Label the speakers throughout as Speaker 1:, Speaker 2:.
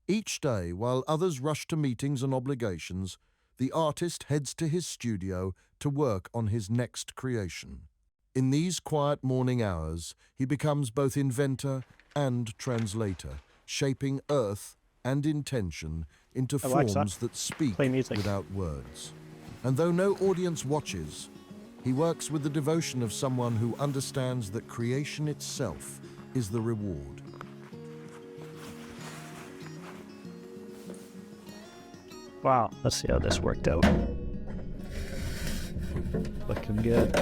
Speaker 1: Each day, while others rush to meetings and obligations, the artist heads to his studio to work on his next creation. In these quiet morning hours, he becomes both inventor and translator, shaping earth and intention into
Speaker 2: Alexa,
Speaker 1: forms that speak
Speaker 2: play music.
Speaker 1: without words. And though no audience watches, he works with the devotion of someone who understands that creation itself is the reward.
Speaker 2: Wow, let's see how this worked out. Looking good.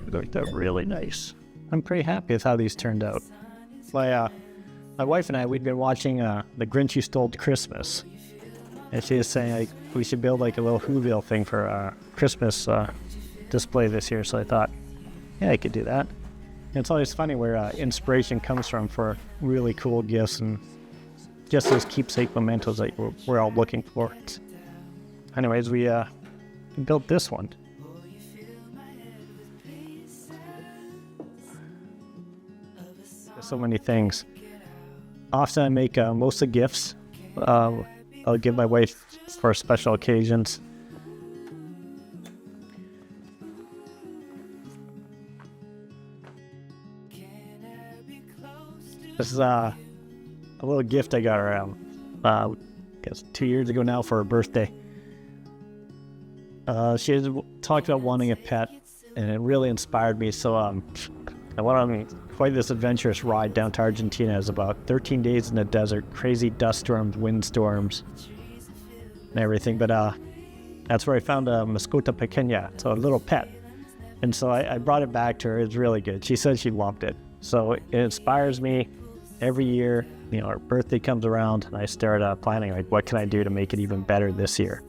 Speaker 2: It worked out really nice. I'm pretty happy with how these turned out. My wife and I, we'd been watching The Grinch Who Stole Christmas. And she was saying like we should build like a little Whoville thing for our Christmas display this year. So I thought, yeah, I could do that. And it's always funny where inspiration comes from for really cool gifts and just those keepsake mementos that we're all looking for. Anyways, we built this one. There's so many things. Often I make most of the gifts. I'll give my wife for special occasions. This is a little gift I got her, I guess 2 years ago now for her birthday. She had talked about wanting a pet, and it really inspired me. So I went on quite this adventurous ride down to Argentina. It was about 13 days in the desert, crazy dust storms, windstorms, and everything. But that's where I found a mascota pequeña, so a little pet. And so I brought it back to her. It's really good. She said she loved it. So it inspires me every year. You know, her birthday comes around, and I start planning, like, what can I do to make it even better this year?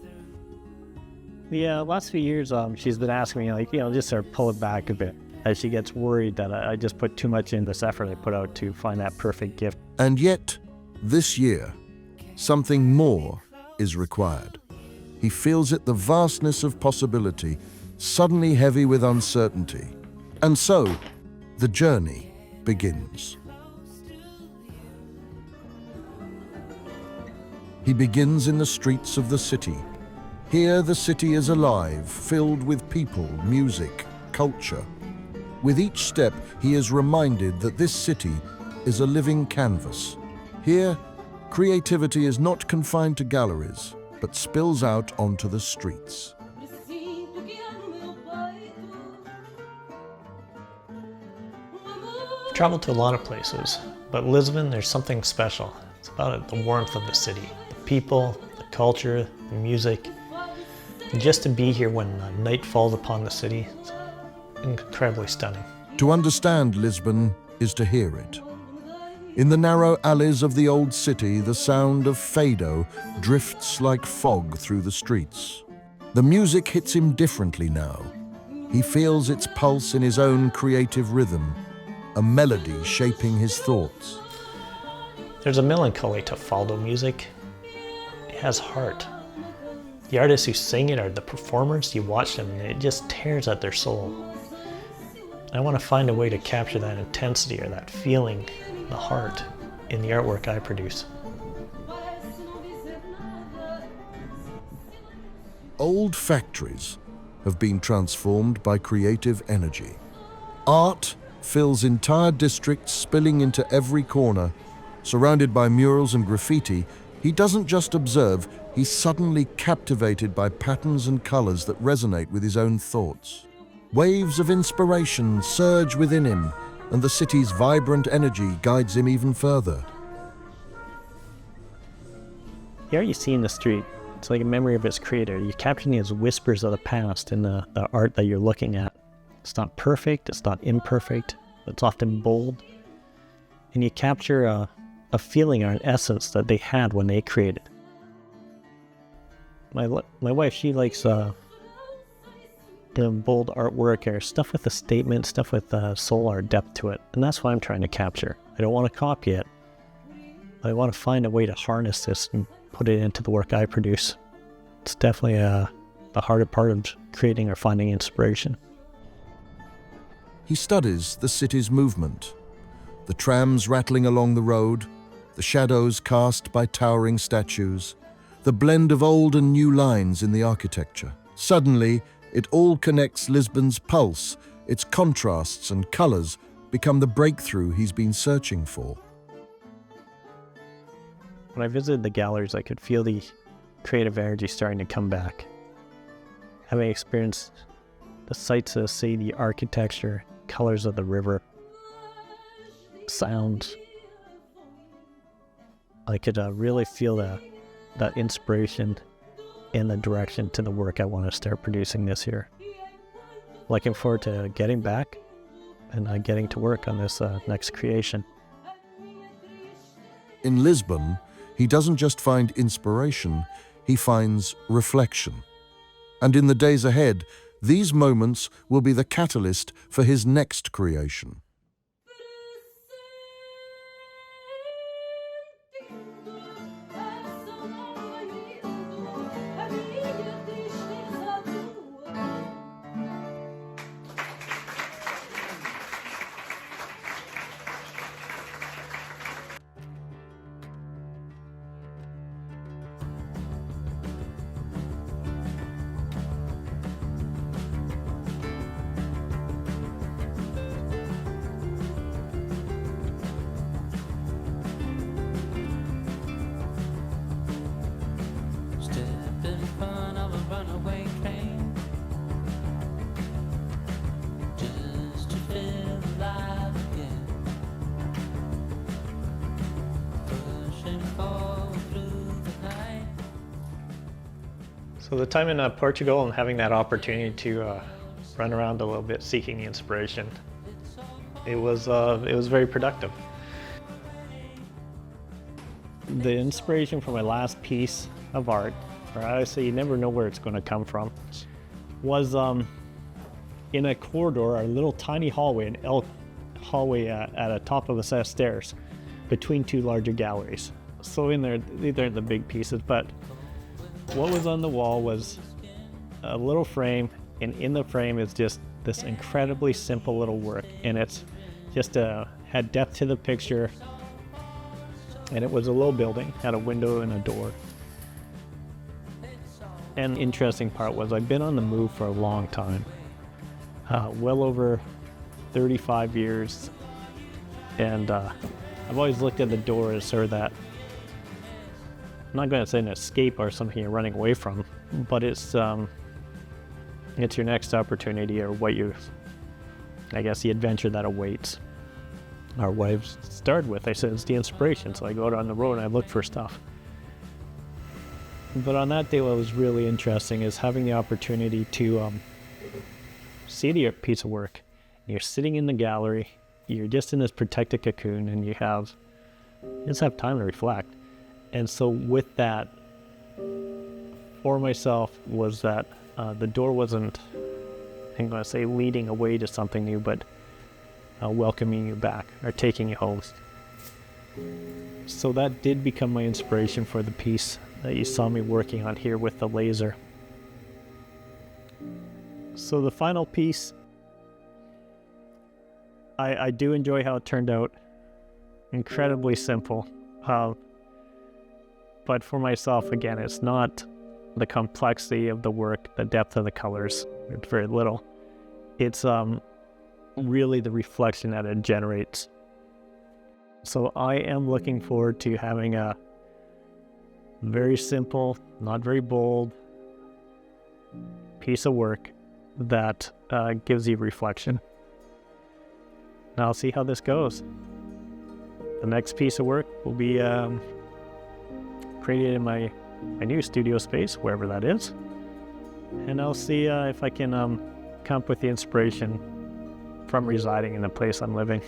Speaker 2: The last few years, she's been asking me, like, just sort of pull it back a bit, as she gets worried that I just put too much in this effort I put out to find that perfect gift.
Speaker 1: And yet, this year, something more is required. He feels it, the vastness of possibility, suddenly heavy with uncertainty. And so, the journey begins. He begins in the streets of the city. Here, the city is alive, filled with people, music, culture. With each step, he is reminded that this city is a living canvas. Here, creativity is not confined to galleries, but spills out onto the streets.
Speaker 3: I've traveled to a lot of places, but Lisbon, there's something special. It's about it, the warmth of the city, the people, the culture, the music. And just to be here when night falls upon the city, it's incredibly stunning.
Speaker 1: To understand Lisbon is to hear it. In the narrow alleys of the old city, the sound of fado drifts like fog through the streets. The music hits him differently now. He feels its pulse in his own creative rhythm, a melody shaping his thoughts.
Speaker 3: There's a melancholy to fado music. It has heart. The artists who sing it are the performers. You watch them and it just tears at their soul. I want to find a way to capture that intensity or that feeling, the heart, in the artwork I produce.
Speaker 1: Old factories have been transformed by creative energy. Art fills entire districts, spilling into every corner. Surrounded by murals and graffiti, he doesn't just observe, he's suddenly captivated by patterns and colors that resonate with his own thoughts. Waves of inspiration surge within him, and the city's vibrant energy guides him even further.
Speaker 2: The art you see in the street, it's like a memory of its creator. You're capturing these whispers of the past in the art that you're looking at. It's not perfect, it's not imperfect, it's often bold. And you capture a feeling or an essence that they had when they created. My wife, she likes the bold artwork or stuff with a statement, stuff with soul or depth to it. And that's what I'm trying to capture. I don't want to copy it. I want to find a way to harness this and put it into the work I produce. It's definitely the harder part of creating or finding inspiration.
Speaker 1: He studies the city's movement, the trams rattling along the road, the shadows cast by towering statues, the blend of old and new lines in the architecture. Suddenly, it all connects Lisbon's pulse. Its contrasts and colors become the breakthrough he's been searching for.
Speaker 2: When I visited the galleries, I could feel the creative energy starting to come back. Having experienced the sights of the sea, the architecture, colors of the river, sounds, I could really feel that inspiration and the direction to the work I want to start producing this year. Looking forward to getting back and getting to work on this next creation.
Speaker 1: In Lisbon, he doesn't just find inspiration, he finds reflection. And in the days ahead, these moments will be the catalyst for his next creation.
Speaker 3: So the time in Portugal and having that opportunity to run around a little bit seeking inspiration, it was very productive.
Speaker 2: The inspiration for my last piece of art, or I say you never know where it's going to come from, was in a corridor, a little tiny hallway, an L hallway at the top of a set of stairs between two larger galleries. So in there, these aren't the big pieces, but what was on the wall was a little frame, and in the frame is just this incredibly simple little work, and it's just had depth to the picture, and it was a little building, had a window and a door. And the interesting part was I'd been on the move for a long time, well over 35 years, and I've always looked at the door as sort of that, I'm not going to say an escape or something you're running away from, but it's your next opportunity, or I guess the adventure that awaits. Or what I've started with, I said it's the inspiration, so I go out on the road and I look for stuff. But on that day, what was really interesting is having the opportunity to see the piece of work. You're sitting in the gallery, you're just in this protected cocoon, and you just have time to reflect. And so with that, for myself, was that the door wasn't, I'm going to say, leading away to something new, but welcoming you back or taking you home. So that did become my inspiration for the piece that you saw me working on here with the laser. So the final piece, I do enjoy how it turned out. Incredibly simple. But for myself, again, it's not the complexity of the work, the depth of the colors. It's very little. It's really the reflection that it generates. So I am looking forward to having a very simple, not very bold piece of work that gives you reflection. Now I'll see how this goes. The next piece of work will be created in my new studio space, wherever that is, and I'll see if I can come up with the inspiration from residing in the place I'm living.